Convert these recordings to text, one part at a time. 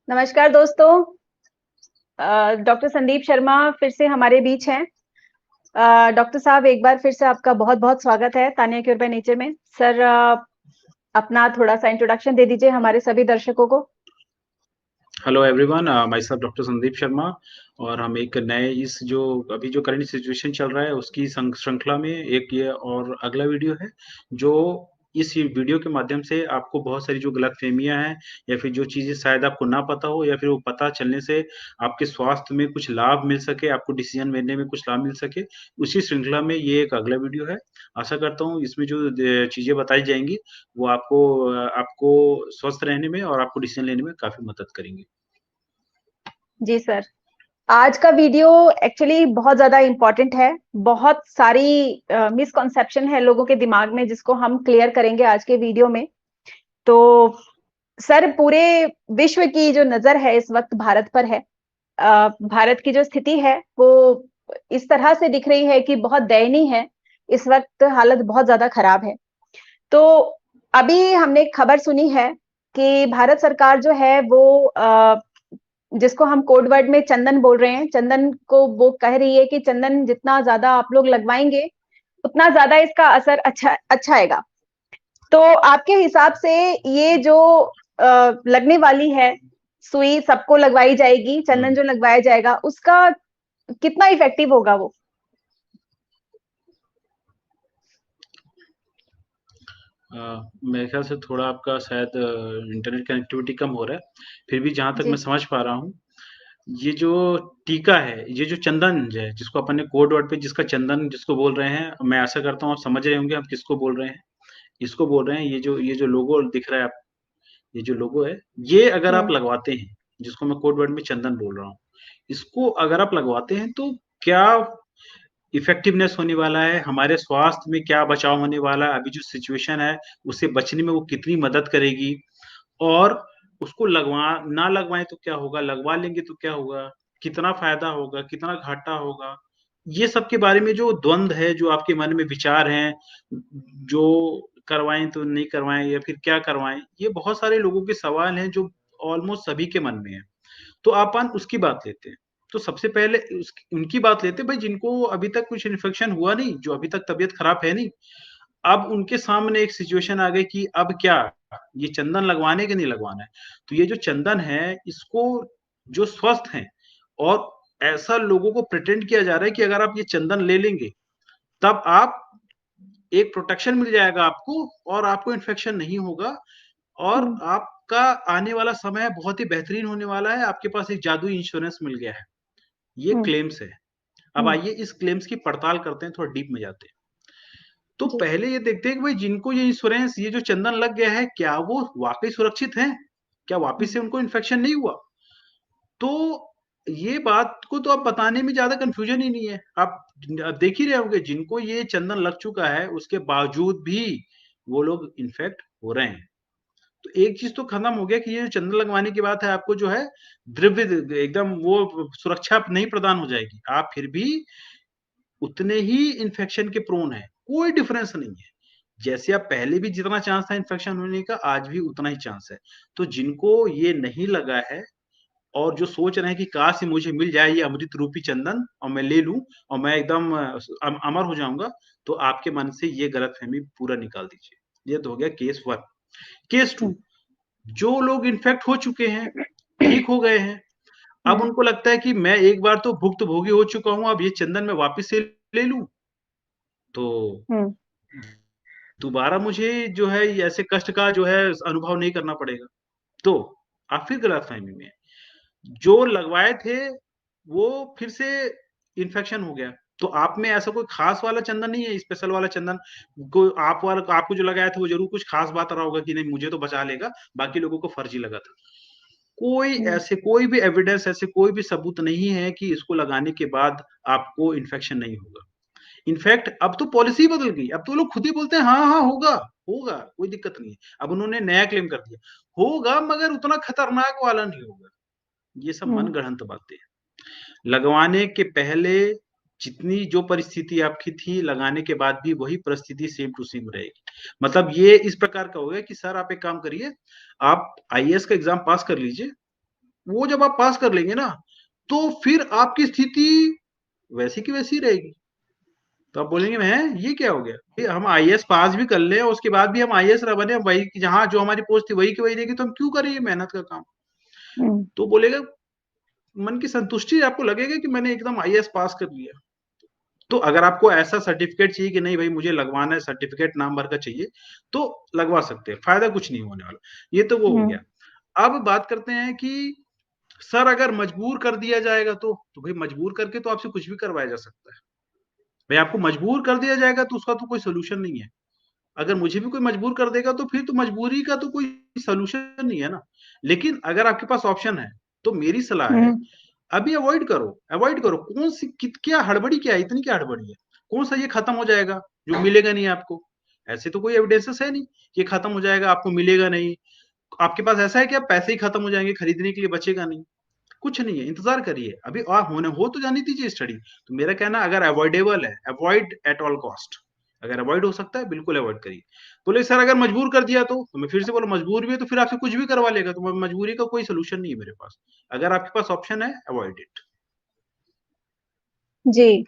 नमस्कार दोस्तों। डॉक्टर संदीप शर्मा फिर से हमारे बीच हैं। डॉक्टर साहब, एक बार फिर से आपका बहुत बहुत स्वागत है तानिया क्योर बाय नेचर में। सर, अपना थोड़ा सा इंट्रोडक्शन दे दीजिए हमारे सभी दर्शकों को। Hello everyone, my self doctor Sandeep Sharma. और हम एक नए इस जो अभी जो करंट सिचुएशन चल रहा है उसकी श्रृंखला में एक ये और अगला वीडियो है जो इस वीडियो के माध्यम से आपको बहुत सारी जो गलतफहमियां हैं या फिर जो चीजें शायद आपको ना पता हो या फिर वो पता चलने से आपके स्वास्थ्य में कुछ लाभ मिल सके, आपको डिसीजन लेने में कुछ लाभ मिल सके, उसी श्रृंखला में ये एक अगला वीडियो है। आशा करता हूँ इसमें जो चीजें बताई जाएंगी वो आपको स्वस्थ रहने में और आपको डिसीजन लेने में काफी मदद करेंगी। जी सर। आज का वीडियो एक्चुअली बहुत ज्यादा इम्पोर्टेंट है। बहुत सारी मिसकॉन्सेप्शन है लोगों के दिमाग में, जिसको हम क्लियर करेंगे आज के वीडियो में। तो सर, पूरे विश्व की जो नजर है इस वक्त भारत पर है। भारत की जो स्थिति है वो इस तरह से दिख रही है कि बहुत दयनीय है। इस वक्त हालत बहुत ज्यादा खराब है। तो अभी हमने एक खबर सुनी है कि भारत सरकार जो है वो जिसको हम कोड वर्ड में चंदन बोल रहे हैं, चंदन को वो कह रही है कि चंदन जितना ज्यादा आप लोग लगवाएंगे उतना ज्यादा इसका असर अच्छा आएगा। तो आपके हिसाब से ये जो लगने वाली है सुई, सबको लगवाई जाएगी, चंदन हम्म। जो लगवाया जाएगा उसका कितना इफेक्टिव होगा वो? मेरे ख्याल से थोड़ा आपका शायद इंटरनेट कनेक्टिविटी कम हो रहा है। फिर भी जहां तक जी। मैं समझ पा रहा हूँ, ये जो टीका है, ये जो चंदन है जिसको अपन ने कोड वर्ड पे जिसका चंदन जिसको बोल रहे हैं, मैं आशा करता हूँ आप समझ रहे होंगे हम किसको बोल रहे हैं। इसको बोल रहे हैं, ये जो लोगो दिख रहा है, ये जो लोगो है, ये अगर आप हम्म। लगवाते हैं, जिसको मैं कोड वर्ड में चंदन बोल रहा हूँ, इसको अगर आप लगवाते हैं तो क्या इफेक्टिवनेस होने वाला है, हमारे स्वास्थ्य में क्या बचाव होने वाला है, अभी जो सिचुएशन है उससे बचने में वो कितनी मदद करेगी, और उसको लगवा ना लगवाएं तो क्या होगा, लगवा लेंगे तो क्या होगा, कितना फायदा होगा, कितना घाटा होगा, ये सब के बारे में जो द्वंद है, जो आपके मन में विचार हैं, जो करवाएं तो नहीं करवाएं या फिर क्या करवाएं, ये बहुत सारे लोगों के सवाल हैं जो ऑलमोस्ट सभी के मन में है। तो अपन उसकी बात लेते हैं। तो सबसे पहले उनकी बात लेते हैं भाई, जिनको अभी तक कुछ इन्फेक्शन हुआ नहीं, जो अभी तक तबीयत खराब है नहीं। अब उनके सामने एक सिचुएशन आ गई कि अब क्या, ये चंदन लगवाने के नहीं लगवाना है। तो ये जो चंदन है इसको, जो स्वस्थ हैं, और ऐसा लोगों को प्रिटेंड किया जा रहा है कि अगर आप ये चंदन ले लेंगे तब आप एक प्रोटेक्शन मिल जाएगा आपको, और आपको इन्फेक्शन नहीं होगा, और हम्म। आपका आने वाला समय बहुत ही बेहतरीन होने वाला है, आपके पास एक जादुई इंश्योरेंस मिल गया है। ये हम्म। क्लेम्स है। अब हम्म। आइए इस क्लेम्स की पड़ताल करते हैं, थोड़ा डीप में जाते हैं। तो जी। पहले ये देखते हैं कि भाई जिनको ये इंश्योरेंस, ये जो चंदन लग गया है, क्या वो वाकई सुरक्षित है, क्या वापिस हम्म। से उनको इन्फेक्शन नहीं हुआ। तो ये बात को तो अब बताने में ज्यादा कंफ्यूजन ही नहीं है। आप देख ही रहे होंगे, जिनको ये चंदन लग चुका है उसके बावजूद भी वो लोग इन्फेक्ट हो रहे हैं। तो एक चीज तो खत्म हो गया कि ये जो चंदन लगवाने की बात है, आपको जो है द्रव्य एकदम वो सुरक्षा नहीं प्रदान हो जाएगी, आप फिर भी उतने ही इन्फेक्शन के प्रोन है, कोई डिफरेंस नहीं है। जैसे आप पहले भी जितना चांस था इन्फेक्शन होने का, आज भी उतना ही चांस है। तो जिनको ये नहीं लगा है और जो सोच रहे हैं कि काश ही मुझे मिल जाए ये अमृत रूपी चंदन और मैं ले लूं और मैं एकदम अमर हो जाऊंगा, तो आपके मन से ये गलतफहमी पूरा निकाल दीजिए। ये तो हो गया केस वन। केस टू, हम्म। जो लोग इन्फेक्ट हो चुके हैं, ठीक हो गए हैं, अब हम्म। उनको लगता है कि मैं एक बार तो भुक्तभोगी हो चुका हूं, अब ये चंदन मैं वापस से ले लूं, तो हम्म। दोबारा मुझे जो है ये ऐसे कष्ट का जो है अनुभव नहीं करना पड़ेगा। तो आप फिर गलतफहमी में हैं। जो लगवाए थे वो फिर से इन्फेक्शन हो गया। तो आप में ऐसा कोई खास वाला चंदन नहीं है, स्पेशल वाला चंदन, को आप वाला आपको जो लगाया था वो जरूर कुछ खास बात रहा होगा कि नहीं मुझे तो बचा लेगा, बाकी लोगों को फर्जी लगा था। कोई हम्म। ऐसे कोई भी एविडेंस, ऐसे कोई भी सबूत नहीं है कि इसको लगाने के बाद आपको इन्फेक्शन नहीं होगा। इनफैक्ट अब तो पॉलिसी बदल गई, अब तो लोग खुद ही बोलते हैं हाँ हाँ होगा, होगा, कोई दिक्कत नहीं है। अब उन्होंने नया क्लेम कर दिया, होगा मगर उतना खतरनाक वाला नहीं होगा। ये सब मन हम्म। गढ़ंत बातें हैं। लगवाने के पहले जितनी जो परिस्थिति आपकी थी, लगाने के बाद भी वही परिस्थिति सेम टू सेम रहेगी। मतलब ये इस प्रकार का होगा कि सर आप एक काम करिए, आप आईएएस का एग्जाम पास कर लीजिए, वो जब आप पास कर लेंगे ना, तो फिर आपकी स्थिति वैसी की वैसी रहेगी। तो आप बोलेंगे मैं ये क्या हो गया, ये हम आईएएस पास भी कर ले और उसके बाद भी हम आईएएस ना बने, वही जहां जो हमारी पोस्ट थी वही की वही रहेगी, तो हम क्यों करें ये मेहनत का काम। हम्म। तो बोलेगा मन की संतुष्टि, आपको लगेगा कि मैंने एकदम आईएएस पास कर लिया। तो अगर आपको ऐसा सर्टिफिकेट चाहिए कि नहीं भाई मुझे लगवाना है, सर्टिफिकेट नाम भर का चाहिए, तो लगवा सकते हैं, फायदा कुछ नहीं होने वाला। ये तो वो हो हम्म। गया। अब बात करते हैं कि सर अगर मजबूर कर दिया जाएगा तो भाई मजबूर करके तो आपसे कुछ भी करवाया जा सकता है। भाई आपको मजबूर कर दिया जाएगा तो उसका तो कोई सोल्यूशन नहीं है। अगर मुझे भी कोई मजबूर कर देगा तो फिर तो मजबूरी का तो कोई सोल्यूशन नहीं है ना। लेकिन अगर आपके पास ऑप्शन है, तो मेरी सलाह है हम्म। अभी अवॉइड करो, अवॉइड करो। कौन सी क्या हड़बड़ी, क्या है इतनी, क्या हड़बड़ी है? कौन सा ये खत्म हो जाएगा जो मिलेगा नहीं आपको? ऐसे तो कोई एविडेंसेस है नहीं ये खत्म हो जाएगा, आपको मिलेगा नहीं। आपके पास ऐसा है कि आप पैसे ही खत्म हो जाएंगे, खरीदने के लिए बचेगा नहीं। कुछ नहीं है, इंतजार करिए अभी, और होने हो तो जानी दीजिए स्टडी। तो मेरा कहना अगर अवॉइडेबल है, अवॉइड एट ऑल कॉस्ट। अगर अवॉइड हो सकता है बिल्कुल अवॉइड करिए। बोले सर अगर मजबूर कर दिया तो मैं फिर से बोला मजबूर भी है तो फिर आपसे कुछ भी करवा लेगा, तो मजबूरी का कोई सोल्यूशन नहीं है मेरे पास। अगर आपके पास ऑप्शन है, अवॉइड इट। जी।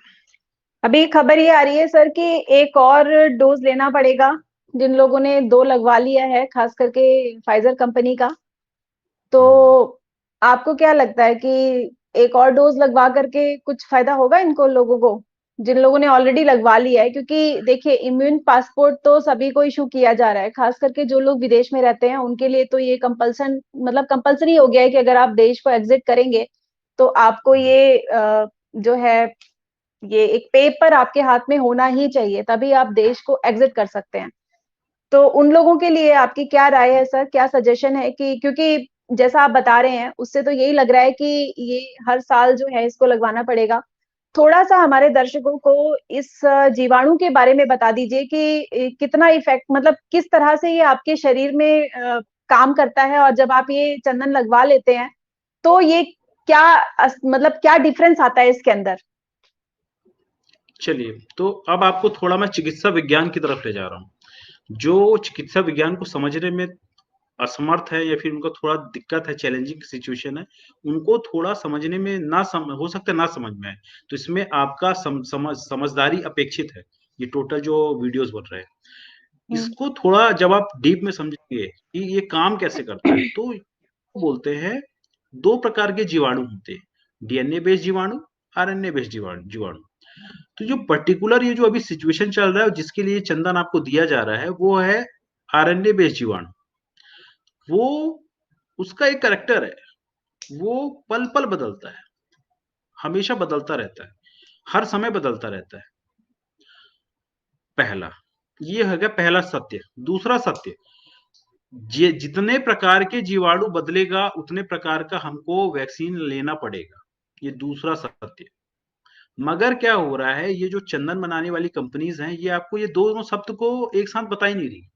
अभी खबर ये आ रही है सर कि एक और डोज लेना पड़ेगा जिन लोगों ने 2 लगवा लिया है, खास करके फाइजर कंपनी का। तो आपको क्या लगता है कि एक और डोज लगवा करके कुछ फायदा होगा इनको लोगों को, जिन लोगों ने ऑलरेडी लगवा लिया है? क्योंकि देखिए इम्यून पासपोर्ट तो सभी को इशू किया जा रहा है, खास करके जो लोग विदेश में रहते हैं उनके लिए तो ये कंपल्सन मतलब कंपल्सरी हो गया है कि अगर आप देश को एग्जिट करेंगे तो आपको ये जो है ये एक पेपर आपके हाथ में होना ही चाहिए, तभी आप देश को एग्जिट कर सकते हैं। तो उन लोगों के लिए आपकी क्या राय है सर, क्या सजेशन है? कि क्योंकि जैसा आप बता रहे हैं उससे तो यही लग रहा है कि ये हर साल जो है इसको लगवाना पड़ेगा। थोड़ा सा हमारे दर्शकों को इस जीवाणु के बारे में बता दीजिए कि कितना इफेक्ट मतलब किस तरह से ये आपके शरीर में काम करता है, और जब आप ये चंदन लगवा लेते हैं तो ये क्या मतलब क्या डिफरेंस आता है इसके अंदर? चलिए, तो अब आपको थोड़ा मैं चिकित्सा विज्ञान की तरफ ले जा रहा हूँ। जो चिकित्सा विज्ञान को समझने में असमर्थ है या फिर उनको थोड़ा दिक्कत है, चैलेंजिंग सिचुएशन है, उनको थोड़ा समझने में हो सकता है ना समझ में आए। तो इसमें आपका समझदारी अपेक्षित है, ये टोटल जो वीडियोस बन रहे हैं। हम्म। इसको थोड़ा जब आप डीप में समझेंगे कि ये काम कैसे करता है, तो बोलते हैं 2 प्रकार के जीवाणु होते हैं, डीएनए बेस्ड जीवाणु, आरएनए बेस्ड जीवाणु। तो जो पर्टिकुलर ये जो अभी सिचुएशन चल रहा है और जिसके लिए चंदन आपको दिया जा रहा है, वो है आरएनए बेस्ड जीवाणु। वो उसका एक करैक्टर है, वो पल-पल बदलता है, हमेशा बदलता रहता है, हर समय बदलता रहता है। पहला, ये हो गया पहला सत्य। दूसरा सत्य, जितने प्रकार के जीवाणु बदलेगा, उतने प्रकार का हमको वैक्सीन लेना पड़ेगा। ये दूसरा सत्य। मगर क्या हो रहा है, ये जो चंदन बनाने वाली कंपनीज हैं, ये आपको ये दोनों सत्य को एक साथ बता ही नहीं रही।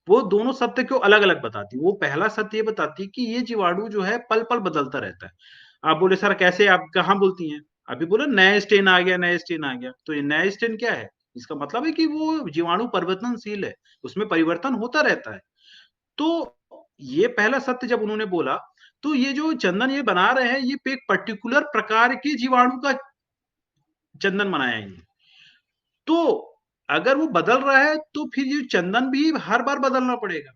वो दोनों सत्य क्यों अलग अलग बताती? वो पहला सत्य ये बताती कि ये जीवाणु जो है पल पल बदलता रहता है। आप बोले सर कैसे, आप कहाँ बोलती हैं? अभी बोले नया स्टेन आ गया, नया स्टेन आ गया। तो ये नया स्टेन क्या है? इसका मतलब है कि वो जीवाणु परिवर्तनशील है, उसमें परिवर्तन होता रहता है। तो ये पहला सत्य जब उन्होंने बोला, तो ये जो चंदन ये बना रहे हैं, ये एक पर्टिकुलर प्रकार के जीवाणु का चंदन बनाया है। तो अगर वो बदल रहा है तो फिर ये चंदन भी हर बार बदलना पड़ेगा।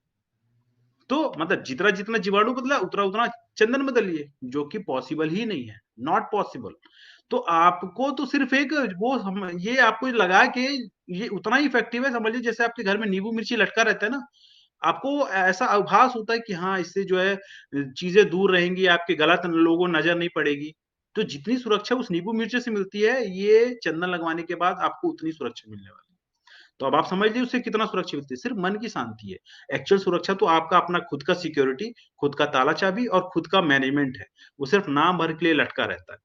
तो मतलब जितना जितना जीवाणु बदला उतना उतना चंदन बदलिए, जो कि पॉसिबल ही नहीं है, नॉट पॉसिबल। तो आपको तो सिर्फ एक ये आपको लगा के ये उतना ही इफेक्टिव है, समझ लीजिए जैसे आपके घर में नींबू मिर्ची लटका रहता है ना, आपको ऐसा आभास होता है कि हाँ इससे जो है चीजें दूर रहेंगी, आपके गलत लोगों नजर नहीं पड़ेगी। तो जितनी सुरक्षा उस नींबू मिर्ची से मिलती है, ये चंदन लगवाने के बाद आपको उतनी सुरक्षा मिलने वाली है। तो अब आप समझ लीजिए उससे कितना सुरक्षा मिलती है, सिर्फ मन की शांति है। एक्चुअल सुरक्षा तो आपका अपना खुद का सिक्योरिटी, खुद का ताला चाबी और खुद का मैनेजमेंट है, वो सिर्फ नाम भर के लिए लटका रहता है।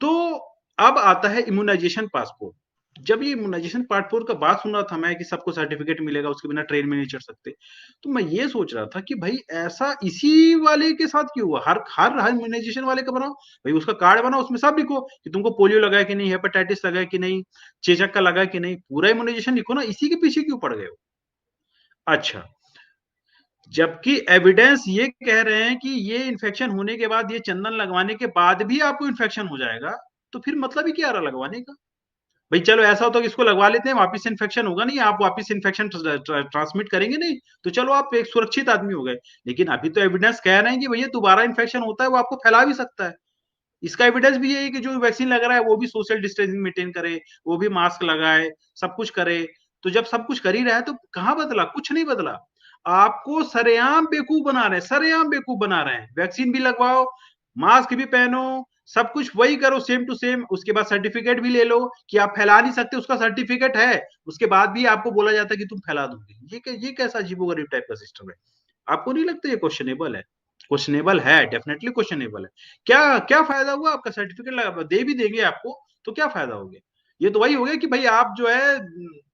तो अब आता है इम्यूनाइजेशन पासपोर्ट। जब ये इम्यूनाइजेशन पासपोर्ट का बात सुन रहा था मैं कि सबको सर्टिफिकेट मिलेगा, उसके बिना ट्रेन में नहीं चढ़ सकते, तो मैं ये सोच रहा था कि भाई ऐसा इसी वाले के साथ क्यों हुआ? हर हर हर इम्यूनाइजेशन वाले का बनाओ, भाई उसका कार्ड बनाओ, उसमें सब लिखो कि तुमको पोलियो लगा है कि नहीं, हेपेटाइटिस लगा है कि नहीं, चेचक का लगा है कि नहीं, पूरा इम्यूनाइजेशन लिखो ना, इसी के पीछे क्यों पड़ गए हो? अच्छा, जबकि एविडेंस ये कह रहे हैं कि ये इन्फेक्शन होने के बाद, ये चंदन लगवाने के बाद भी आपको इन्फेक्शन हो जाएगा, तो फिर मतलब ही क्या रहा लगवाने का? भाई चलो ऐसा होता है कि इसको लगवा लेते हैं, वापस इन्फेक्शन होगा नहीं, आप वापस इन्फेक्शन ट्रांसमिट करेंगे नहीं, तो चलो आप एक सुरक्षित आदमी हो गए। लेकिन अभी तो एविडेंस कह रहे हैं कि भैया दोबारा इन्फेक्शन होता है, वो आपको फैला भी सकता है। इसका एविडेंस भी यही है कि जो वैक्सीन लग रहा है वो भी सोशल डिस्टेंसिंग मेंटेन करे, वो भी मास्क लगाए, सब कुछ करे। तो जब सब कुछ कर ही रहा है तो कहाँ बदला? कुछ नहीं बदला। आपको सरेआम बेवकूफ बना रहे हैं, सरेआम बेवकूफ बना रहे हैं। वैक्सीन भी लगवाओ, मास्क भी पहनो, सब कुछ वही करो सेम टू सेम। उसके बाद सर्टिफिकेट भी ले लो कि आप फैला नहीं सकते, उसका सर्टिफिकेट है, उसके बाद भी आपको बोला जाता है कि तुम फैला दोगे। ये कैसा अजीबोगरीब टाइप का सिस्टम है? आपको नहीं लगता ये क्वेश्चनेबल है? क्वेश्चनेबल है, डेफिनेटली क्वेश्चनेबल है। क्या क्या फायदा हुआ आपका? सर्टिफिकेट दे भी देंगे आपको तो क्या फायदा हो गया? ये तो वही हो गया कि भाई आप जो है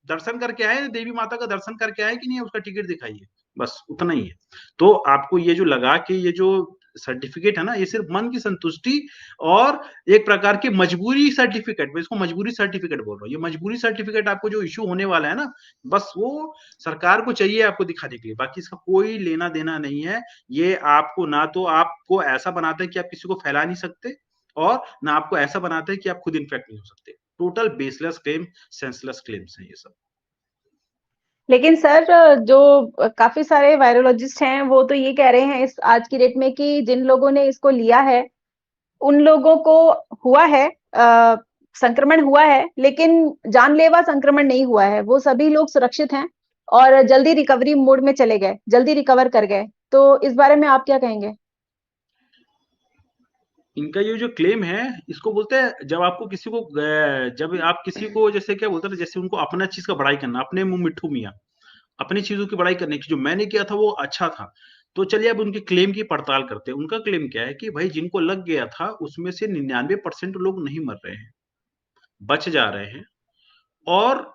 दर्शन करके आए, देवी माता का दर्शन करके आए कि नहीं, उसका टिकट दिखाइए, बस उतना ही है। तो आपको ये जो लगा के ये जो सर्टिफिकेट है ना, ये सिर्फ मन की संतुष्टि और एक प्रकार की मजबूरी सर्टिफिकेट, मैं इसको मजबूरी सर्टिफिकेट बोल रहा हूँ। ये मजबूरी सर्टिफिकेट आपको जो इश्यू होने वाला है ना, बस वो सरकार को चाहिए आपको दिखाने के लिए, बाकी इसका कोई लेना देना नहीं है। ये आपको ना तो आपको ऐसा बनाता है कि आप किसी को फैला नहीं सकते, और ना आपको ऐसा बनाता है कि आप खुद इन्फेक्ट नहीं हो सकते। Total baseless claim, senseless claims हैं ये सब। लेकिन सर, जो काफी सारे वायरोलॉजिस्ट हैं वो तो ये कह रहे हैं इस आज की डेट में कि जिन लोगों ने इसको लिया है उन लोगों को हुआ है, संक्रमण हुआ है, लेकिन जानलेवा संक्रमण नहीं हुआ है। वो सभी लोग सुरक्षित हैं और जल्दी रिकवरी मोड में चले गए, जल्दी रिकवर कर गए। तो इस बारे में आप क्या कहेंगे? इनका ये जो क्लेम है, इसको बोलते हैं जब आपको किसी को जब आप किसी को जैसे क्या बोलते हैं, जैसे उनको अपना चीज का बड़ाई करना, अपने मुंह मिट्ठू मियां, अपनी चीजों की बड़ाई करने की, जो मैंने किया था वो अच्छा था। तो चलिए अब उनके क्लेम की पड़ताल करते हैं। उनका क्लेम क्या है कि भाई जिनको लग गया था उसमें से 99% लोग नहीं मर रहे हैं, बच जा रहे हैं, और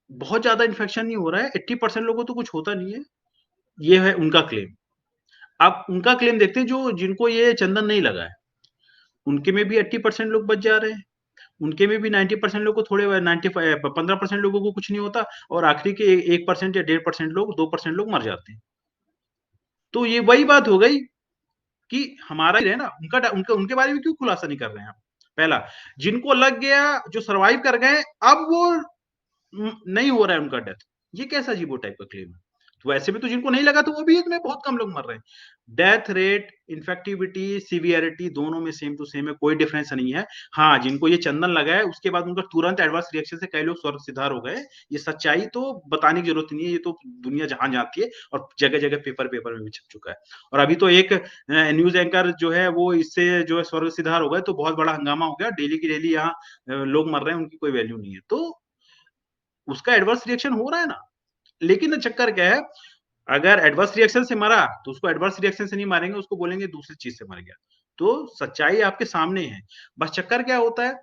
बहुत ज्यादा इन्फेक्शन नहीं हो रहा है, 80% लोगों को तो कुछ होता नहीं है। ये है उनका क्लेम। अब उनका क्लेम देखते हैं जो जिनको ये चंदन नहीं लगा है, उनके में भी 80% लोग बच जा रहे हैं, उनके में भी 90% लोग को थोड़े 15% लोगों को कुछ नहीं होता, और आखिरी के 1% या 1.5% लोग, 2% लोग मर जाते हैं। तो ये वही बात हो गई कि हमारा ही है ना, उनका उनका उनके बारे में क्यों खुलासा नहीं कर रहे हैं आप? पहला, जिनको लग गया, जो सरवाइव कर गए, अब वो नहीं हो रहा है उनका डेथ। ये कैसा अजीबो टाइप का क्लेम है? तो वैसे भी तो जिनको नहीं लगा तो वो भी इसमें बहुत कम लोग मर रहे हैं। डेथ रेट, इन्फेक्टिविटी, सीवियरिटी दोनों में सेम टू सेम है, कोई डिफरेंस नहीं है। हाँ, जिनको ये चंदन लगा है उसके बाद उनका तुरंत एडवर्स रिएक्शन से कई लोग स्वर्ग सिधार हो गए। ये सच्चाई तो बताने की जरूरत नहीं है, ये तो दुनिया जहां जानती है, और जगह जगह पेपर पेपर में भी छप चुका है। और अभी तो एक न्यूज एंकर जो है वो इससे जो है स्वर्ग सिधार हो गए, तो बहुत बड़ा हंगामा हो गया, डेली की डेली यहाँ लोग मर रहे हैं, उनकी कोई वैल्यू नहीं है। तो उसका एडवर्स रिएक्शन हो रहा है ना। लेकिन चक्कर क्या है, अगर एडवर्स रिएक्शन से मरा तो उसको एडवर्स रिएक्शन से नहीं मारेंगे, उसको बोलेंगे दूसरी चीज से मर गया। तो सच्चाई आपके सामने है। बस चक्कर क्या होता है,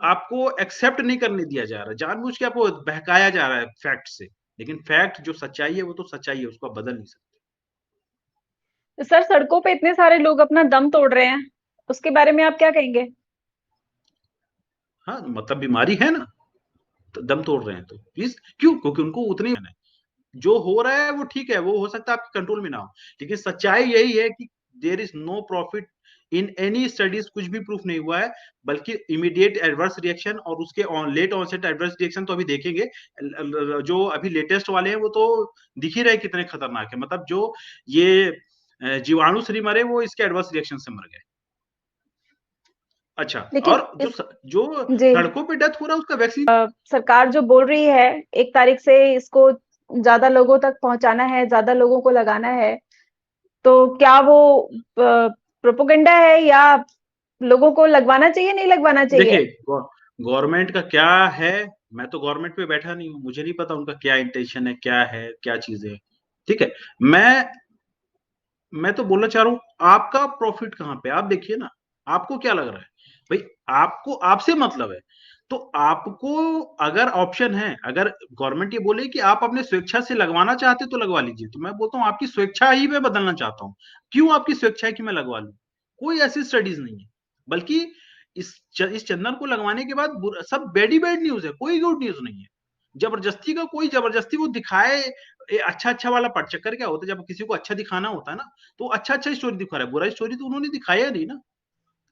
आपको एक्सेप्ट नहीं करने दिया जा रहा है, जानबूझ के आपको बहकाया जा रहा है फैक्ट से। लेकिन फैक्ट जो सच्चाई है वो तो सच्चाई है, उसको आप बदल नहीं सकते। तो सर, सड़कों पे इतने सारे लोग अपना दम तोड़ रहे हैं, उसके बारे में आप क्या कहेंगे? हाँ, मतलब बीमारी है ना, तो दम तोड़ रहे हैं तो प्लीज क्यों? क्योंकि उनको उतनी है। जो हो रहा है वो ठीक है, वो हो सकता है आपके कंट्रोल में ना हो, लेकिन सच्चाई यही है कि there is no profit in any studies. कुछ भी प्रूफ नहीं हुआ है, बल्कि इमीडिएट एडवर्स रिएक्शन और उसके लेट ऑनसेट एडवर्स रिएक्शन तो अभी देखेंगे। जो अभी लेटेस्ट वाले हैं वो तो दिख ही रहे कितने खतरनाक है। मतलब जो ये जीवाणु से नहीं मरे, वो इसके एडवर्स रिएक्शन से मर गए। अच्छा, लेकिन और जो इस जो जी, सड़कों पे डेथ हो रहा है उसका वैक्सीन। सरकार जो बोल रही है 1 तारीख से इसको ज्यादा लोगों तक पहुंचाना है, ज्यादा लोगों को लगाना है, तो क्या वो प्रोपोगंडा है या लोगों को लगवाना चाहिए, नहीं लगवाना चाहिए? देखिए, गवर्नमेंट का क्या है, मैं तो गवर्नमेंट पे बैठा नहीं हूँ, मुझे नहीं पता उनका क्या इंटेंशन है क्या चीजें है। ठीक है, मैं तो बोलना चाह रहा हूँ, आपका प्रॉफिट कहाँ पे? आप देखिए ना, आपको क्या लग रहा है? भाई आपको, आपसे मतलब है, तो आपको अगर ऑप्शन है, अगर गवर्नमेंट ये बोले कि आप अपने स्वेच्छा से लगवाना चाहते तो लगवा लीजिए, तो मैं बोलता हूँ आपकी स्वेच्छा ही मैं बदलना चाहता हूँ। क्यों आपकी स्वेच्छा है कि मैं लगवा लूं? कोई ऐसी स्टडीज नहीं है, बल्कि इस चंदन को लगवाने के बाद सब बैड ही बैड न्यूज है, कोई गुड न्यूज नहीं है। जबरदस्ती का कोई जबरदस्ती वो दिखाए। अच्छा वाला चक्कर क्या होता है, जब किसी को अच्छा दिखाना होता है ना, तो अच्छा स्टोरी दिखा रहा है, बुरा स्टोरी तो उन्होंने दिखाया नहीं ना।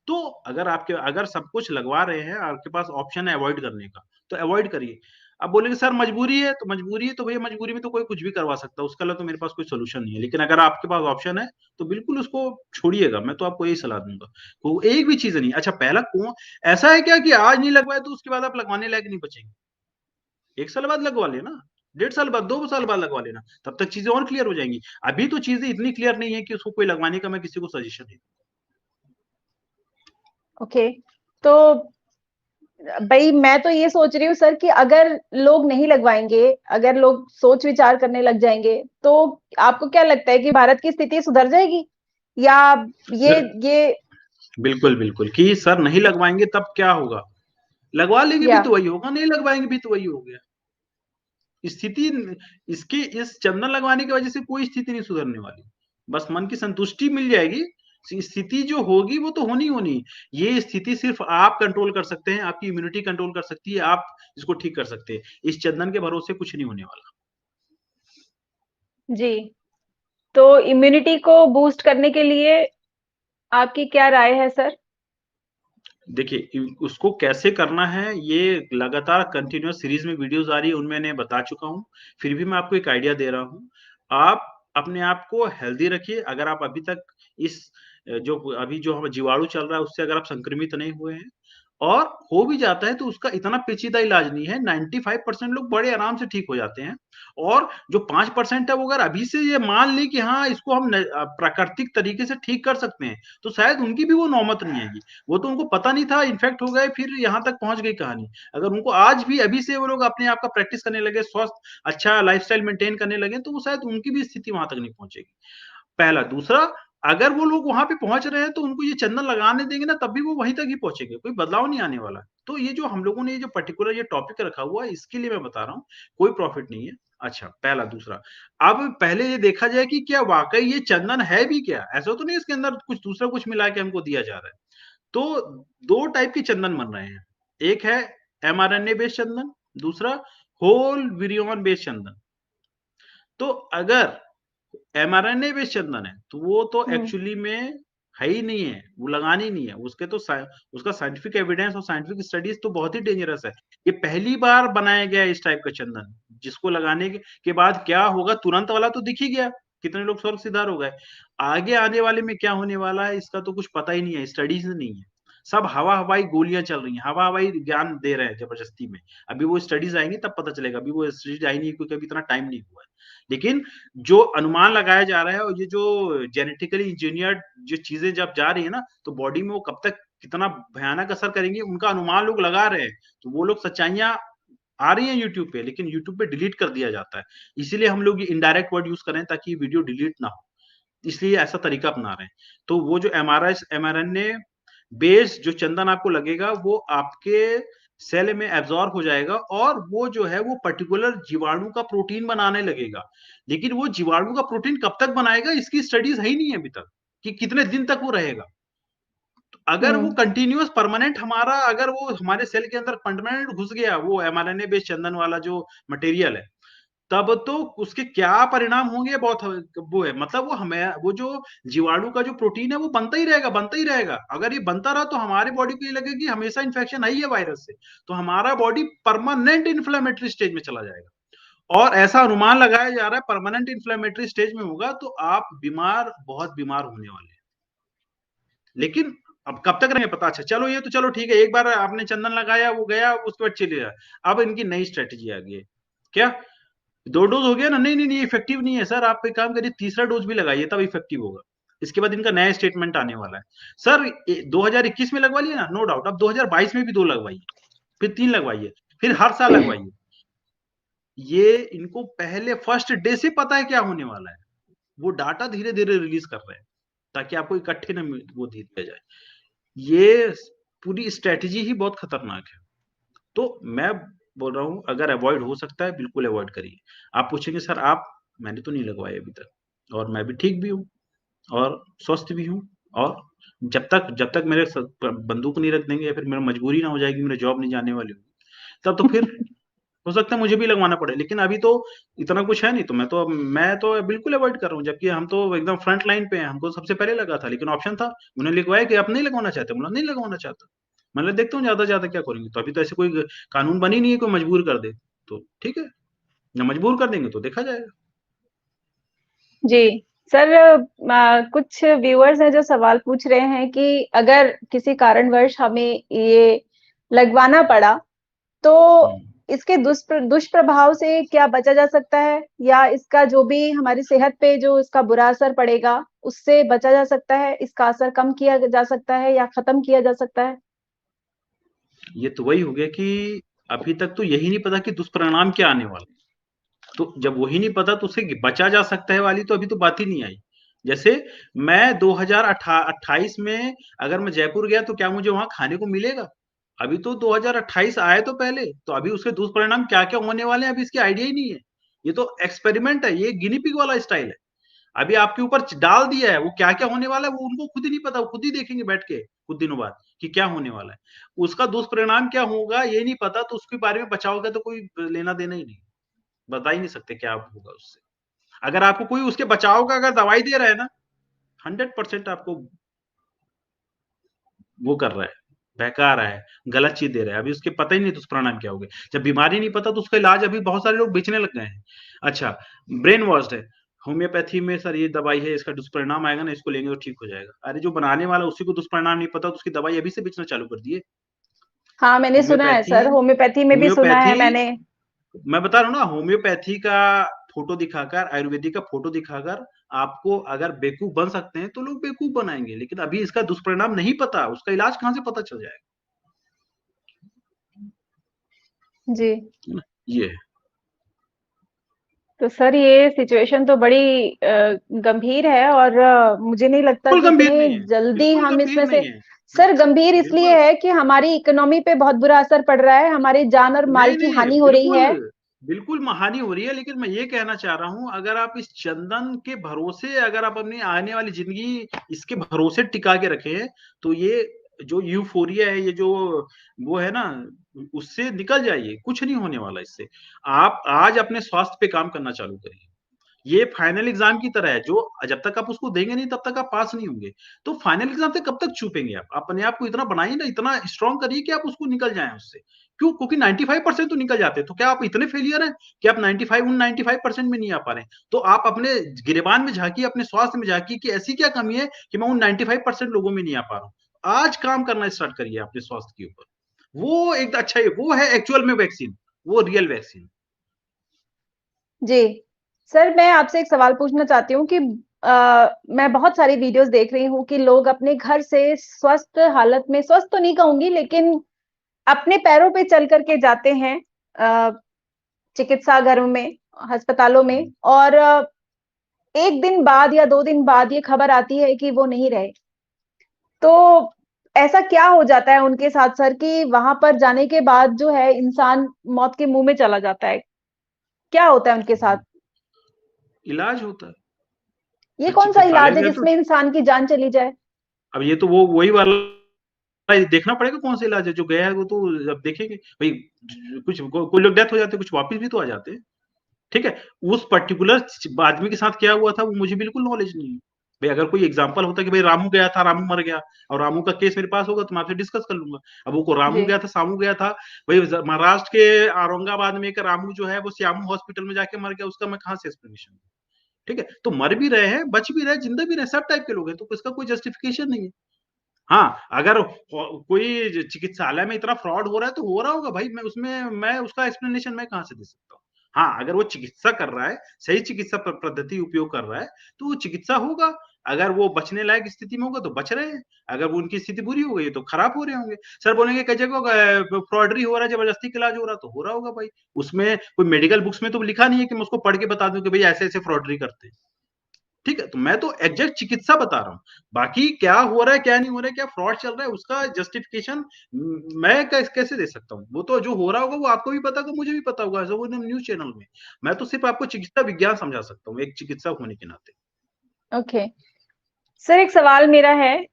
तो अगर सब कुछ लगवा रहे हैं, आपके पास ऑप्शन है अवॉइड करने का, तो अवॉइड करिए। अब बोलेंगे सर मजबूरी है, तो मजबूरी है तो भैया मजबूरी में तो कोई कुछ भी करवा सकता है, उसका तो मेरे पास कोई सोल्यूशन नहीं है। लेकिन अगर आपके पास ऑप्शन है तो बिल्कुल उसको छोड़िएगा, मैं तो आपको यही सलाह दूंगा। वो एक भी चीज नहीं। अच्छा पहला कौन ऐसा है क्या कि आज नहीं लगवाए तो उसके बाद आप लगवाने लायक नहीं बचेंगे? 1 साल बाद लगवा लेना, 1.5 साल बाद, 2 साल बाद लगवा लेना, तब तक चीजें और क्लियर हो जाएंगी। अभी तो चीजें इतनी क्लियर नहीं है कि उसको कोई लगवाने का मैं किसी को सजेशन नहीं। ओके, तो भाई मैं तो ये सोच रही हूँ सर कि अगर लोग नहीं लगवाएंगे, अगर लोग सोच विचार करने लग जाएंगे, तो आपको क्या लगता है कि भारत की स्थिति सुधर जाएगी, या ये दूंगा। ये बिल्कुल बिल्कुल कि सर नहीं लगवाएंगे तब क्या होगा, लगवा लेंगे भी या तो वही होगा, नहीं लगवाएंगे भी तो वही हो गया। स्थिति इसके इस चंदन लगवाने की वजह से कोई स्थिति नहीं सुधरने वाली, बस मन की संतुष्टि मिल जाएगी। स्थिति जो होगी वो तो होनी होनी। ये स्थिति सिर्फ आप कंट्रोल कर सकते हैं, आपकी इम्यूनिटी कंट्रोल कर सकती है, आप इसको ठीक कर सकते हैं। इस चंदन के भरोसे कुछ नहीं होने वाला। जी, तो इम्यूनिटी को बूस्ट करने के लिए आपकी क्या राय है सर? देखिए उसको कैसे करना है, ये लगातार कंटिन्यूअस सीरीज में वीडियोस आ रही है, उनमें मैं बता चुका हूँ। फिर भी मैं आपको एक आइडिया दे रहा हूँ। आप अपने आप को हेल्दी रखिए। अगर आप अभी तक इस जो हम जीवाणु चल रहा है उससे अगर आप संक्रमित नहीं हुए हैं, और हो भी जाता है तो उसका इतना पेचीदा इलाज नहीं है, 95% लोग बड़े आराम से ठीक हो जाते हैं। और जो 5% है वो अगर अभी से ये मान ले कि हाँ इसको हम प्राकृतिक तरीके से ठीक कर सकते हैं, तो शायद उनकी भी वो नौबत नहीं आएगी। वो तो उनको पता नहीं था, इन्फेक्ट हो गए, फिर यहाँ तक पहुंच गई कहानी। अगर उनको आज भी अभी से वो लोग अपने आप का प्रैक्टिस करने लगे, स्वस्थ अच्छा लाइफस्टाइल मेंटेन करने लगे, तो वो शायद उनकी भी स्थिति वहां तक नहीं पहुंचेगी। पहला। दूसरा, अगर वो लोग वहां पे पहुंच रहे हैं तो उनको ये चंदन लगाने देंगे ना, तब भी वो वहीं तक ही पहुंचेंगे, कोई बदलाव नहीं आने वाला। तो ये जो हम लोगों ने ये जो पर्टिकुलर ये टॉपिक रखा हुआ है, इसके लिए मैं बता रहा हूँ, कोई प्रॉफिट नहीं है। अच्छा पहला। दूसरा, अब पहले ये देखा जाए कि क्या वाकई ये चंदन है भी क्या, ऐसा तो नहीं इसके अंदर कुछ दूसरा कुछ मिला के हमको दिया जा रहा है। तो दो टाइप के चंदन बन रहे हैं। एक है mRNA बेस्ड चंदन, दूसरा होल विरियन बेस्ड चंदन। तो अगर mRNA बेस्ड चंदन है तो वो तो हम्म। एक्चुअली में है ही नहीं है, वो लगानी नहीं है। उसके तो उसका साइंटिफिक एविडेंस और साइंटिफिक स्टडीज तो बहुत ही डेंजरस है। ये पहली बार बनाया गया है इस टाइप का चंदन, जिसको लगाने के बाद क्या होगा, तुरंत वाला तो दिख ही गया, कितने लोग स्वर्ग सिधार हो गए। आगे आने वाले में क्या होने वाला है इसका तो कुछ पता ही नहीं है, स्टडीज नहीं है। सब हवा हवाई गोलियां चल रही हैं, हवा हवाई ज्ञान दे रहे हैं जबरदस्ती में। अभी वो स्टडीज आएंगी तब पता चलेगा, अभी वो स्टडीज आई नहीं क्योंकि अभी इतना टाइम नहीं हुआ है। लेकिन जो अनुमान लगाया जा रहा है, और ये जो जेनेटिकली इंजीनियर्ड जो चीजें जब जा रही है ना, तो बॉडी में वो कब तक कितना भयानक असर करेंगे उनका अनुमान लोग लगा रहे हैं। तो वो लोग सच्चाइयां आ रही हैं यूट्यूब पे, लेकिन यूट्यूब पे डिलीट कर दिया जाता है। इसीलिए हम लोग ये इनडायरेक्ट वर्ड यूज करें ताकि वीडियो डिलीट ना हो, इसलिए ऐसा तरीका अपना रहे हैं। तो वो जो mRNA बेस्ड जो चंदन आपको लगेगा, वो आपके सेल में एब्जॉर्ब हो जाएगा, और वो जो है वो पर्टिकुलर जीवाणु का प्रोटीन बनाने लगेगा। लेकिन वो जीवाणु का प्रोटीन कब तक बनाएगा इसकी स्टडीज है ही नहीं है अभी तक, कि कितने दिन तक वो रहेगा। तो अगर वो हम्म। कंटिन्यूअस परमानेंट हमारा, अगर वो हमारे सेल के अंदर परमानेंट घुस गया, वो mRNA बेस्ड चंदन वाला जो मटेरियल है, तब तो उसके क्या परिणाम होंगे बहुत वो है। मतलब वो हमें वो जो जीवाणु का जो प्रोटीन है वो बनता ही रहेगा, बनता ही रहेगा। अगर ये बनता रहा तो हमारे बॉडी को ये लगेगा कि हमेशा इन्फेक्शन है ही है वायरस से, तो हमारा बॉडी परमानेंट इन्फ्लेमेटरी स्टेज में चला जाएगा। और ऐसा अनुमान लगाया जा रहा है परमानेंट इन्फ्लेमेटरी स्टेज में होगा तो आप बीमार, बहुत बीमार होने वाले हैं। लेकिन अब कब तक रहेंगे पता। अच्छा चलो ये तो चलो ठीक है, एक बार आपने चंदन लगाया वो गया, उसके बाद चले गया। अब इनकी नई स्ट्रेटेजी आ गई है। क्या 2 डोज हो गया ना, नहीं नहीं नहीं इफेक्टिव नहीं है सर, आप एक काम करिए तीसरा डोज भी लगाइए तब इफेक्टिव होगा। इसके बाद इनका नया स्टेटमेंट आने वाला है। सर 2021 में लगवा लिया ना, नो डाउट, अब 2022 में भी 2 लगवाइए, फिर 3 लगवाइए, फिर हर साल लगवाइए। ये इनको पहले फर्स्ट डे से पता है क्या होने वाला है, वो डाटा धीरे धीरे रिलीज कर रहे हैं ताकि आपको इकट्ठे न वो दे दिया जाए। ये पूरी स्ट्रेटेजी ही बहुत खतरनाक है। तो मैं बोल रहा हूं अगर अवॉइड हो सकता है बिल्कुल अवॉइड करिए। आप पूछेंगे सर आप, मैंने तो नहीं लगवाया अभी तक, और मैं भी ठीक भी हूँ और स्वस्थ भी हूँ। और जब तक मेरे बंदूक नहीं रख देंगे या फिर मेरा मजबूरी ना हो जाएगी, मेरे जॉब नहीं जाने वाली होगी, तब तो फिर हो सकता है मुझे भी लगवाना पड़े, लेकिन अभी तो इतना कुछ है नहीं, तो मैं तो बिल्कुल अवॉइड कर रहा हूँ, जबकि हम तो एकदम फ्रंट लाइन पे हैं, हमको सबसे पहले लगा था, लेकिन ऑप्शन था, उन्होंने लिखवाया कि आप नहीं लगवाना चाहते, बोला नहीं लगवाना चाहता। मतलब देखता हूँ ज्यादा से ज्यादा क्या करेंगे, तो अभी तो ऐसे कोई कानून बनी नहीं है कोई मजबूर कर दे, तो ठीक है, या मजबूर कर देंगे तो देखा जाएगा। जी सर, कुछ व्यूअर्स हैं जो सवाल पूछ रहे हैं कि अगर किसी कारणवश हमें ये लगवाना पड़ा तो हम्म। इसके दुष्प्रभाव से क्या बचा जा सकता है, या इसका जो भी हमारी सेहत पे जो इसका बुरा असर पड़ेगा उससे बचा जा सकता है, इसका असर कम किया जा सकता है या खत्म किया जा सकता है? ये तो वही हो गया कि अभी तक तो यही नहीं पता कि दुष्परिणाम क्या आने वाला है। तो जब वही नहीं पता तो उससे बचा जा सकता है वाली तो अभी तो बात ही नहीं आई। जैसे मैं 2028 में अगर मैं जयपुर गया तो क्या मुझे वहां खाने को मिलेगा? अभी तो 2028 आए तो पहले, तो अभी उसके दुष्परिणाम क्या क्या होने वाले हैं अभी इसकी आइडिया ही नहीं है। ये तो एक्सपेरिमेंट है, ये गिनी पिग वाला स्टाइल है। अभी आपके ऊपर डाल दिया है, वो क्या क्या होने वाला है वो उनको खुद ही नहीं पता, वो खुद ही देखेंगे बैठ के कुछ दिनों बाद कि क्या होने वाला है। उसका दुष्परिणाम क्या होगा ये नहीं पता, तो उसके बारे में बचाव का तो कोई लेना देना ही नहीं, बता ही नहीं सकते क्या होगा उससे। अगर आपको कोई उसके बचाव का अगर दवाई दे रहा है ना, 100% आपको वो कर रहा है, बहका रहा है, गलत चीज दे रहा है। अभी उसके पता ही नहीं दुष्परिणाम क्या होंगे। जब बीमारी नहीं पता तो उसका इलाज अभी बहुत सारे लोग बेचने लग गए हैं। अच्छा, ब्रेन वॉश्ड है, होम्योपैथी में सर ये दवाई है, इसका दुष्परिणाम आएगा ना, इसको लेंगे तो ठीक हो जाएगा। अरे जो बनाने वाला उसी को दुष्परिणाम नहीं पता तो उसकी दवाई अभी से बेचना चालू कर दिए। हाँ, मैंने सुना है होम्योपैथी सर, होम्योपैथी में भी सुना है होम्योपैथी मैंने। मैं बता रहा हूँ ना, होम्योपैथी का फोटो दिखाकर, आयुर्वेदिक का फोटो दिखाकर आपको अगर बेवकूफ बन सकते हैं तो लोग बेवकूफ बनाएंगे, लेकिन अभी इसका दुष्परिणाम नहीं पता, उसका इलाज कहां से पता चल जाएगा? जी। है ना? ये है। तो सर ये सिचुएशन तो बड़ी गंभीर है, और मुझे नहीं लगता बिल्कुल कि गंभीर इतने नहीं है, जल्दी बिल्कुल हम गंभीर इसमें से। नहीं है। सर गंभीर इसलिए बिल्कुल है कि हमारी इकोनॉमी पे बहुत बुरा असर पड़ रहा है, हमारी जान और माल नहीं की नहीं, हानि हो रही बिल्कुल है। बिल्कुल हानि हो रही है, लेकिन मैं ये कहना चाह रहा हूं, अगर आप इस चंदन के भरोसे अगर आप अपनी आने वाली जिंदगी इसके भरोसे टिका के रखें, तो ये जो यूफोरिया है, ये जो वो है ना, उससे निकल जाइए, कुछ नहीं होने वाला इससे। आप आज अपने स्वास्थ्य पे काम करना चालू करिए। ये फाइनल एग्जाम की तरह है, जो जब तक आप उसको देंगे नहीं तब तक आप पास नहीं होंगे। तो फाइनल एग्जाम से कब तक छुपेंगे आप? अपने आप को इतना बनाइए ना, इतना स्ट्रांग करिए कि आप उसको निकल जाएं उससे। क्यों? क्योंकि 95% तो निकल जाते हैं, तो क्या आप इतने फेलियर हैं कि आप 95% में नहीं आ पा रहे हैं? तो आप अपने गिरेबान में झांकिए, अपने स्वास्थ्य में झांकिए कि ऐसी क्या कमी है कि मैं उन 95% लोगों में नहीं आ पा रहा हूँ। आज काम करना स्टार्ट करिए अपने स्वास्थ्य के ऊपर। वो एक अच्छा है, वो है एक्चुअल में वैक्सीन, वो रियल वैक्सीन। जी सर, मैं आपसे एक सवाल पूछना चाहती हूँ कि मैं बहुत सारी वीडियोस देख रही हूँ कि लोग अपने घर से स्वस्थ हालत में, स्वस्थ तो नहीं कहूंगी लेकिन अपने पैरों पे चल करके जाते हैं चिकित्सा घरों में, अस्पतालों में, और एक दिन बाद या 2 दिन बाद ये खबर आती है कि वो नहीं रहे। तो ऐसा क्या हो जाता है उनके साथ सर कि वहां पर जाने के बाद जो है इंसान मौत के मुंह में चला जाता है? क्या होता है उनके साथ? इलाज होता है। ये तो कौन सा चिकित्सालय इलाज में है गए तो जिसमें इंसान की जान चली जाए? अब ये तो वो वही वाला देखना पड़ेगा कौन सा इलाज है जो गया है, वो तो अब देखेंगे भाई। कुछ कोई लोग डेथ हो जाते हैं, कुछ वापस भी तो आ जाते हैं। ठीक है, उस पर्टिकुलर आदमी के साथ क्या हुआ था वो मुझे बिल्कुल नॉलेज नहीं है। भाई अगर कोई एग्जांपल होता कि भाई रामू गया था, रामू मर गया, और रामू का केस मेरे पास होगा तो मैं आपसे डिस्कस कर लूंगा। अब वो को रामू जी। गया था, सामू गया था, भाई महाराष्ट्र के औरंगाबाद में एक रामू जो है वो श्यामू हॉस्पिटल में जाके मर गया, उसका मैं कहाँ से एक्सप्लेनेशन? ठीक है, तो मर भी रहे हैं, बच भी रहे, जिंदा भी रहे, सब टाइप के लोग हैं, तो इसका कोई जस्टिफिकेशन नहीं है। हाँ, अगर कोई चिकित्सालय में इतना फ्रॉड हो रहा है तो हो रहा होगा भाई, मैं उसका एक्सप्लेनेशन मैं कहाँ से दे सकता हूँ? हाँ, अगर वो चिकित्सा कर रहा है, सही चिकित्सा पद्धति उपयोग कर रहा है, तो वो चिकित्सा होगा। अगर वो बचने लायक स्थिति में होगा तो बच रहे हैं, अगर वो उनकी स्थिति बुरी हो गई तो खराब हो रहे होंगे। सर बोलेंगे कई जगह फ्रॉडरी हो रहा है, जबरदस्ती का इलाज हो रहा है, तो हो रहा होगा भाई। उसमें कोई मेडिकल बुक्स में तो लिखा नहीं है कि मैं उसको पढ़ के बता दूं कि भाई ऐसे ऐसे फ्रॉडरी करते हैं। ठीक है, तो मैं तो एग्जैक्ट चिकित्सा बता रहा हूँ। बाकी क्या हो रहा है, क्या नहीं हो रहा है, क्या फ्रॉड चल रहा है, उसका जस्टिफिकेशन मैं कैसे दे सकता हूँ? वो तो जो हो रहा होगा वो आपको भी पता होगा, मुझे भी पता होगा, ऐसा वो न्यूज चैनल में। मैं तो सिर्फ आपको चिकित्सा विज्ञान समझा सकता हूँ, एक चिकित्सक होने के नाते। ओके सर, एक सवाल मेरा है।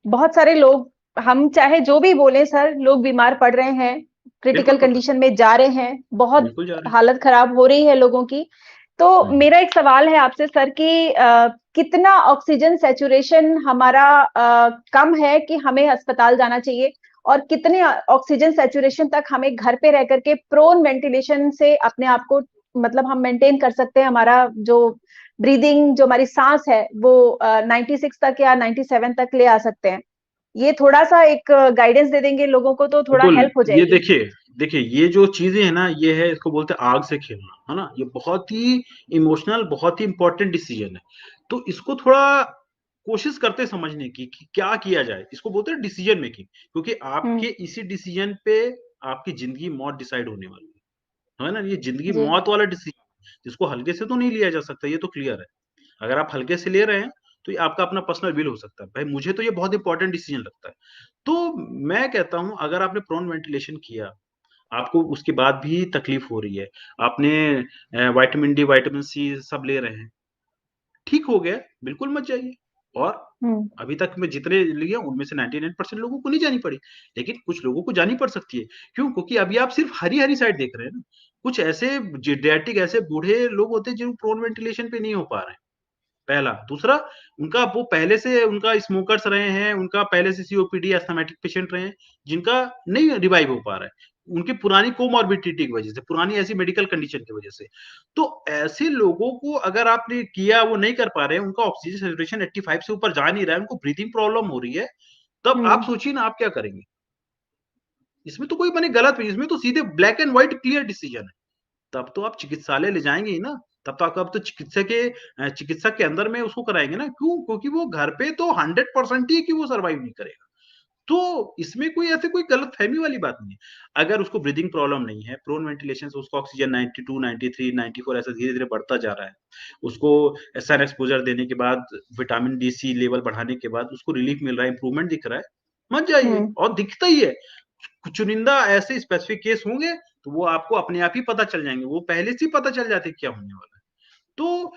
बहुत सारे लोग, हम चाहे जो भी बोले सर, लोग बीमार पड़ रहे हैं, क्रिटिकल बिल्कुल पता है, कंडीशन में जा रहे हैं, बहुत बिल्कुल जा रहे हैं। हालत खराब हो रही है लोगों की। तो मेरा एक सवाल है आपसे सर कि कितना ऑक्सीजन सैचुरेशन हमारा कम है कि हमें अस्पताल जाना चाहिए, और कितने ऑक्सीजन सैचुरेशन तक हमें घर पे रह करके प्रोन वेंटिलेशन से अपने आप को मतलब हम मेंटेन कर सकते हैं, हमारा जो ब्रीदिंग, जो हमारी सांस है वो 96 तक या 97 तक ले आ सकते हैं। ये थोड़ा-सा एक गाइडेंस दे देंगे लोगों को तो थोड़ा बिल्कुल, हेल्प हो ये जाएगी। देखिए ये जो चीज़ें हैं ना, ये है, इसको बोलते हैं आग से खेलना, है ना? ये बहुत ही इमोशनल, बहुत ही इम्पोर्टेंट डिसीज़न है। तो इसको थोड़ा कोशिश करते हैं समझने की कि क्या किया जाए? इसको बोलते हैं डिसीज़न मेकिंग, क्योंकि हुँ, आपके इसी डिसीज़न पे आपकी ज़िंदगी मौत डिसाइड होने वाली है ना? ये ज़िंदगी जी। मौत वाला डिसीज़न, जिसको हल्के से तो नहीं लिया जा सकता, ये तो क्लियर है। अगर आप हल्के से ले रहे हैं, तो ये आपका अपना पर्सनल विल हो सकता है। भाई मुझे तो ये बहुत इम्पोर्टेंट डिसीज़न लगता है। तो मैं कहता हूँ अगर आपने प्रोन वेंटिलेशन किया, आपको उसके बाद भी तकलीफ हो रही है, आपने विटामिन डी, विटामिन सी सब ले रहे हैं, ठीक हो गया, बिल्कुल मत जाइए। और हुँ, अभी तक मैं जितने लिए उनमें से 99% लोगों को नहीं जानी पड़ी, लेकिन कुछ लोगों को जानी पड़ सकती है। क्यों? क्योंकि अभी आप सिर्फ हरी-हरी साइड देख रहे हैं ना। कुछ ऐसे जीडियाटिक ऐसे बूढ़े लोग होते हैं जो प्रोन वेंटिलेशन पे नहीं हो पा रहे हैं। पहला, दूसरा उनका वो पहले से उनका स्मोकर्स रहे हैं, उनका पहले से सीओपीडी, अस्थमैटिक पेशेंट रहे हैं, जिनका नहीं रिवाइव हो पा रहा है। उनकी पुरानी कोमॉर्बिडिटी की वजह से, पुरानी ऐसी मेडिकल कंडीशन की वजह से। तो ऐसे लोगों को अगर आपने किया, वो नहीं कर पा रहे हैं, उनका ऑक्सीजन सैचुरेशन 85 से ऊपर जा नहीं रहा है, उनको ब्रीथिंग प्रॉब्लम हो रही है, तब आप हुँ, सोचिए ना आप क्या करेंगे? इसमें तो कोई माने गलत नहीं, इसमें तो सीधे black and white clear decision है। तब तो आप चिकित्सालय ले जाएँगे ही ना, तब तो आप तो चिकित्सक के अंदर में उसको कराएँगे ना, क्यों? क्योंकि वो घर पे तो 100% ही कि वो सर्वाइव नहीं करेगा। तो इसमें कोई ऐसे कोई गलतफ़हमी वाली बात नहीं है। अगर उसको ब्रीथिंग प्रॉब्लम नहीं है, प्रोन वेंटिलेशन से उसको ऑक्सीजन 92, 93, 94 ऐसा धीरे-धीरे बढ़ता जा रहा है। उसको सन एक्सपोज़र देने के बाद, विटामिन डी, सी लेवल बढ़ाने के बाद उसको रिलीफ़ मिल रहा है, इम्प्रूवमेंट दिख रहा है, मत जाइए हुँ, और दिखता ही है। चुनिंदा ऐसे स्पेसिफिक केस होंगे, तो वो आपको अपने आप ही पता चल जाएँगे, वो पहले से ही पता चल जाते हैं क्या होने वाला है। तो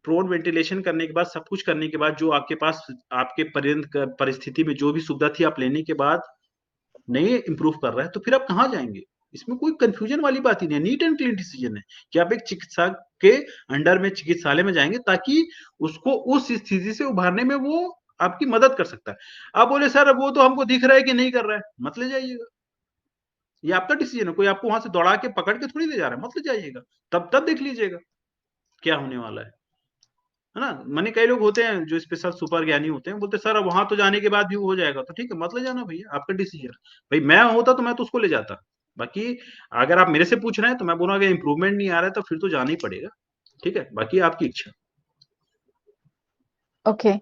प्रोन वेंटिलेशन करने के बाद, सब कुछ करने के बाद जो आपके पास आपके पर्यंत क परिस्थिति में जो भी सुविधा थी आप लेने के बाद नहीं इम्प्रूव कर रहा है, तो फिर आप कहाँ जाएँगे? इसमें कोई कन्फ्यूजन वाली बात ही नहीं है, नीट एंड क्लीन डिसीजन है कि आप एक चिकित्सक के अंडर में चिकित्सालय में जाएँगे ताकि उसको उस स्थिति से उभारने में वो आपकी मदद कर सकता है। आप बोले सर वो तो हमको दिख रहा है कि नहीं कर रहा है, मत ले जाइएगा। ये आपका डिसीजन है, कोई आपको वहाँ से दौड़ा के पकड़ के थोड़ी ले जा रहा है, मत ले जाइएगा। तब देख लीजिएगा, क्या होने वाला है ना? माने कई लोग होते हैं जो स्पेशल सुपर ज्ञानी होते हैं, बोलते हैं सर अब वहाँ तो जाने के बाद भी वो हो जाएगा, तो ठीक है मत ले जाना भैया, आपका डिसीजन। भई मैं होता तो मैं तो उसको ले जाता। बाकी अगर आप मेरे से पूछ रहे हैं तो मैं बोलूँगा अगर इम्प्रूवमेंट नहीं आ रहा है तो फिर तो जाना ही पड़ेगा, ठीक है? बाकी आपकी इच्छा। ओके।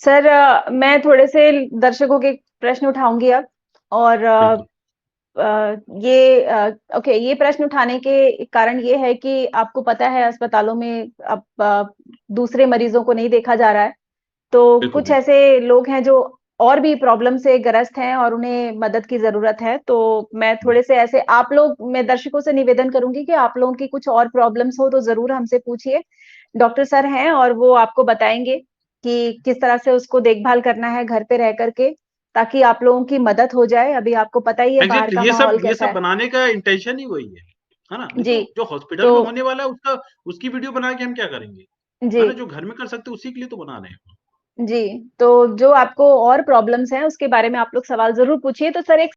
सर मैं थोड़े से दर्शकों के प्रश्न उठाऊँगी अब, और बिल्कुल, ओके, ये प्रश्न उठाने के कारण ये है कि आपको पता है अस्पतालों में अब दूसरे मरीजों को नहीं देखा जा रहा है। तो बिल्कुल, कुछ बिल्कुल। ऐसे लोग हैं जो और भी प्रॉब्लम से ग्रस्त हैं और उन्हें मदद की ज़रूरत है। तो मैं थोड़े से ऐसे आप लोग मैं दर्शकों से निवेदन करूँगी कि आप लोगों की कुछ और प्रॉब्लम्स हो तो ज़रूर हमसे पूछिए। डॉक्टर सर हैं और वो आपको बताएँगे कि किस तरह से उसको देखभाल करना है घर पे रह कर के, ताकि आप लोगों की मदद हो जाए। अभी आपको पता ही है बाहर एग्ज़ैक्टली का ये माहौल सब ये कैसा सब है। बनाने का इंटेंशन ही वही है ना? नहीं जी, तो जो हॉस्पिटल तो में होने वाला है उसका उसकी वीडियो बना के हम क्या करेंगे? जी। है ना? जो घर में कर सकते हैं उसी के लिए तो बना रहे हैं। जी, तो जो आपको और प्रॉब्लम्स हैं, उसके बारे में आप लोग सवाल ज़रूर पूछिए। तो सर एक